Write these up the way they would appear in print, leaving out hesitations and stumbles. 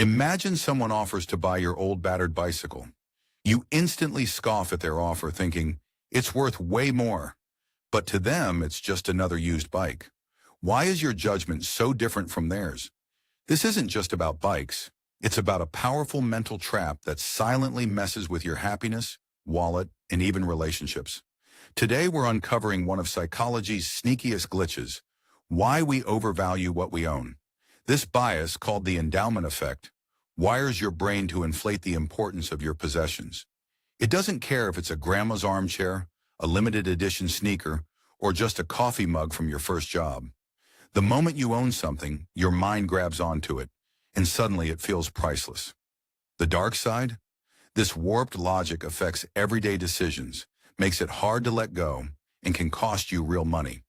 Imagine someone offers to buy your old battered bicycle. You instantly scoff at their offer thinking, it's worth way more. But to them, it's just another used bike. Why is your judgment so different from theirs? This isn't just about bikes. It's about a powerful mental trap that silently messes with your happiness, wallet, and even relationships. Today, we're uncovering one of psychology's sneakiest glitches: why we overvalue what we own. This bias, called the endowment effect, wires your brain to inflate the importance of your possessions. It doesn't care if it's a grandma's armchair, a limited edition sneaker, or just a coffee mug from your first job. The moment you own something, your mind grabs onto it, and suddenly it feels priceless. The dark side? This warped logic affects everyday decisions, makes it hard to let go, and can cost you real money.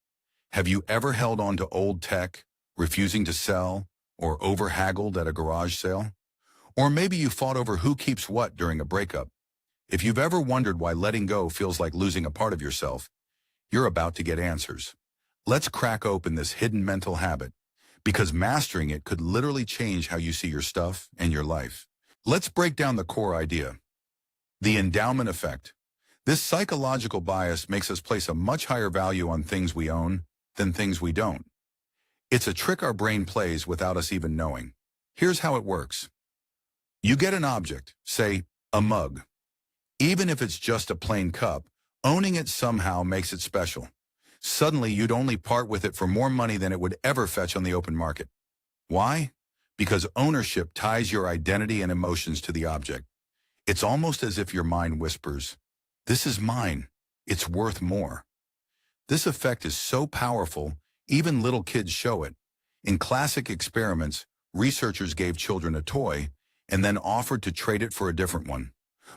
Have you ever held on to old tech, refusing to sell, or over-haggled at a garage sale? Or maybe you fought over who keeps what during a breakup. If you've ever wondered why letting go feels like losing a part of yourself, you're about to get answers. Let's crack open this hidden mental habit, because mastering it could literally change how you see your stuff and your life. Let's break down the core idea. The endowment effect. This psychological bias makes us place a much higher value on things we own than things we don't. It's a trick our brain plays without us even knowing. Here's how it works. You get an object, say, a mug. Even if it's just a plain cup, owning it somehow makes it special. Suddenly, you'd only part with it for more money than it would ever fetch on the open market. Why? Because ownership ties your identity and emotions to the object. It's almost as if your mind whispers, "This is mine. It's worth more." This effect is so powerful, even little kids show it. In classic experiments, researchers gave children a toy and then offered to trade it for a different one.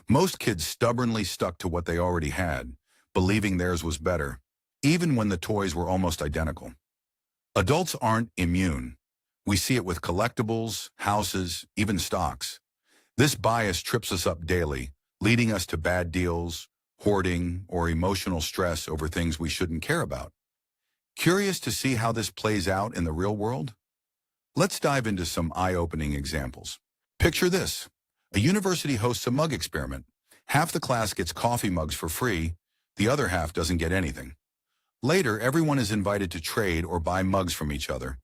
Most kids stubbornly stuck to what they already had, believing theirs was better, even when the toys were almost identical. Adults aren't immune. We see it with collectibles, houses, even stocks. This bias trips us up daily, leading us to bad deals, hoarding, or emotional stress over things we shouldn't care about. Curious to see how this plays out in the real world? Let's dive into some eye-opening examples. Picture this. A university hosts a mug experiment. Half the class gets coffee mugs for free, the other half doesn't get anything. Later, everyone is invited to trade or buy mugs from each other.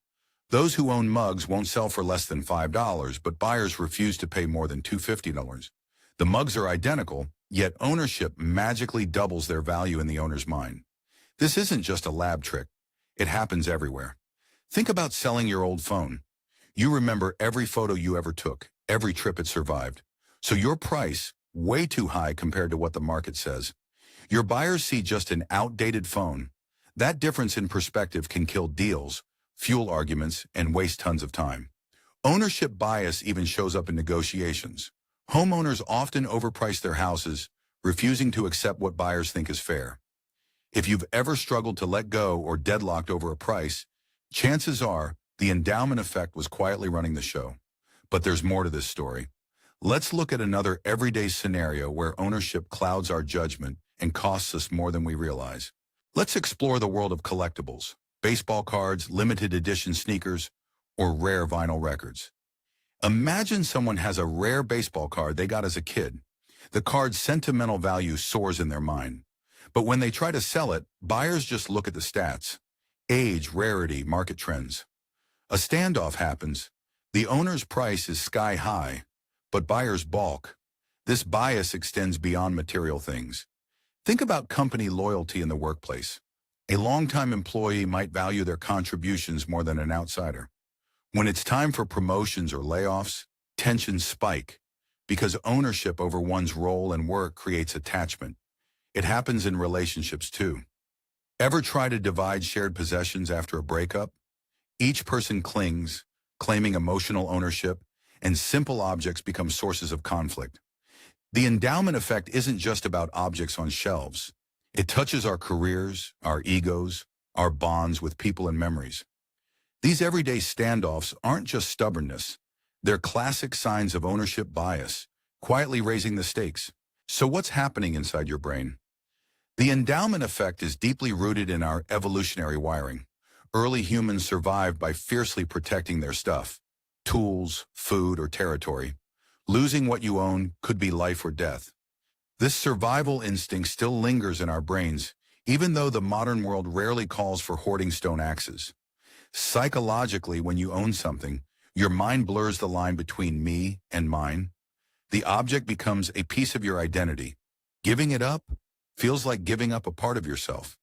Those who own mugs won't sell for less than $5, but buyers refuse to pay more than $250. The mugs are identical, yet ownership magically doubles their value in the owner's mind. This isn't just a lab trick. It happens everywhere. Think about selling your old phone. You remember every photo you ever took, every trip it survived. So your price, way too high compared to what the market says. Your buyers see just an outdated phone. That difference in perspective can kill deals, fuel arguments, and waste tons of time. Ownership bias even shows up in negotiations. Homeowners often overprice their houses, refusing to accept what buyers think is fair. If you've ever struggled to let go or deadlocked over a price, chances are the endowment effect was quietly running the show. But there's more to this story. Let's look at another everyday scenario where ownership clouds our judgment and costs us more than we realize. Let's explore the world of collectibles, baseball cards, limited edition sneakers, or rare vinyl records. Imagine someone has a rare baseball card they got as a kid. The card's sentimental value soars in their mind. But when they try to sell it, buyers just look at the stats: age, rarity, market trends. A standoff happens. The owner's price is sky high, but buyers balk. This bias extends beyond material things. Think about company loyalty in the workplace. A longtime employee might value their contributions more than an outsider. When it's time for promotions or layoffs, tensions spike, because ownership over one's role and work creates attachment. It happens in relationships too. Ever try to divide shared possessions after a breakup? Each person clings, claiming emotional ownership, and simple objects become sources of conflict. The endowment effect isn't just about objects on shelves. It touches our careers, our egos, our bonds with people and memories. These everyday standoffs aren't just stubbornness. They're classic signs of ownership bias, quietly raising the stakes. So what's happening inside your brain? The endowment effect is deeply rooted in our evolutionary wiring. Early humans survived by fiercely protecting their stuff. tools, food, or territory. Losing what you own could be life or death. This survival instinct still lingers in our brains, even though the modern world rarely calls for hoarding stone axes. Psychologically, when you own something, your mind blurs the line between me and mine. The object becomes a piece of your identity. Giving it up feels like giving up a part of yourself.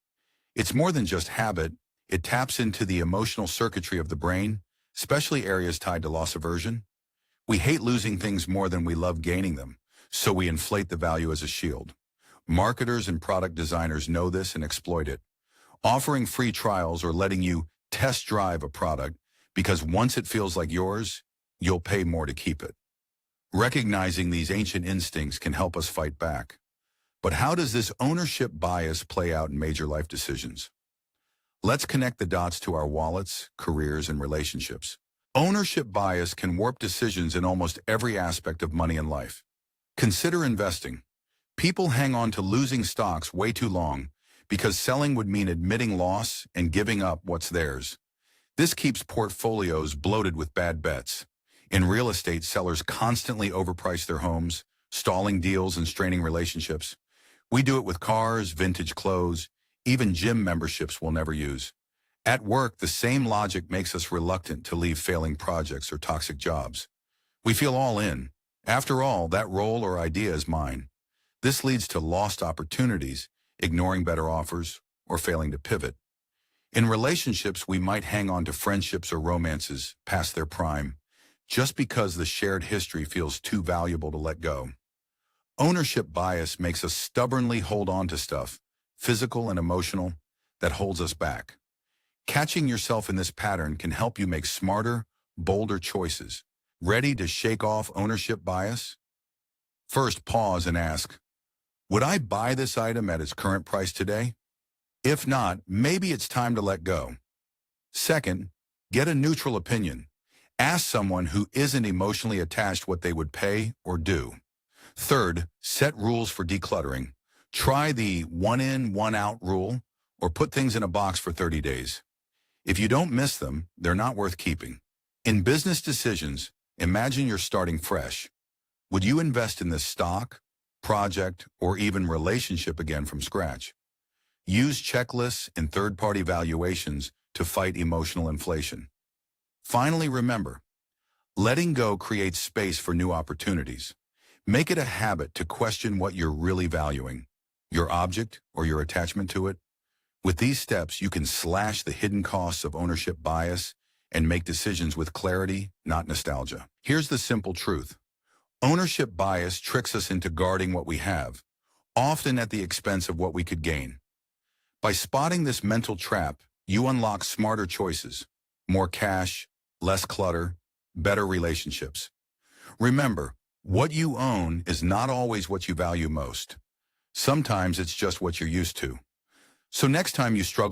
It's more than just habit. It taps into the emotional circuitry of the brain, especially areas tied to loss aversion. We hate losing things more than we love gaining them, so we inflate the value as a shield. Marketers and product designers know this and exploit it, offering free trials or letting you test drive a product because once it feels like yours, you'll pay more to keep it. Recognizing these ancient instincts can help us fight back. But how does this ownership bias play out in major life decisions? Let's connect the dots to our wallets, careers, and relationships. Ownership bias can warp decisions in almost every aspect of money and life. Consider investing. People hang on to losing stocks way too long because selling would mean admitting loss and giving up what's theirs. This keeps portfolios bloated with bad bets. In real estate, sellers constantly overprice their homes, stalling deals and straining relationships. We do it with cars, vintage clothes, even gym memberships we'll never use. At work, the same logic makes us reluctant to leave failing projects or toxic jobs. We feel all in. After all, that role or idea is mine. This leads to lost opportunities, ignoring better offers, or failing to pivot. In relationships, we might hang on to friendships or romances past their prime, just because the shared history feels too valuable to let go. Ownership bias makes us stubbornly hold on to stuff, physical and emotional, that holds us back. Catching yourself in this pattern can help you make smarter, bolder choices. Ready to shake off ownership bias? First, pause and ask, would I buy this item at its current price today? If not, maybe it's time to let go. Second, get a neutral opinion. Ask someone who isn't emotionally attached what they would pay or do. Third, set rules for decluttering. Try the one in, one out rule, or put things in a box for 30 days. If you don't miss them, they're not worth keeping. In business decisions, imagine you're starting fresh. Would you invest in this stock, project, or even relationship again from scratch? Use checklists and third-party valuations to fight emotional inflation. Finally, remember, letting go creates space for new opportunities. Make it a habit to question what you're really valuing, your object or your attachment to it. With these steps, you can slash the hidden costs of ownership bias and make decisions with clarity, not nostalgia. Here's the simple truth. Ownership bias tricks us into guarding what we have, often at the expense of what we could gain. By spotting this mental trap, you unlock smarter choices, more cash, less clutter, better relationships. Remember, what you own is not always what you value most. Sometimes it's just what you're used to. So next time you struggle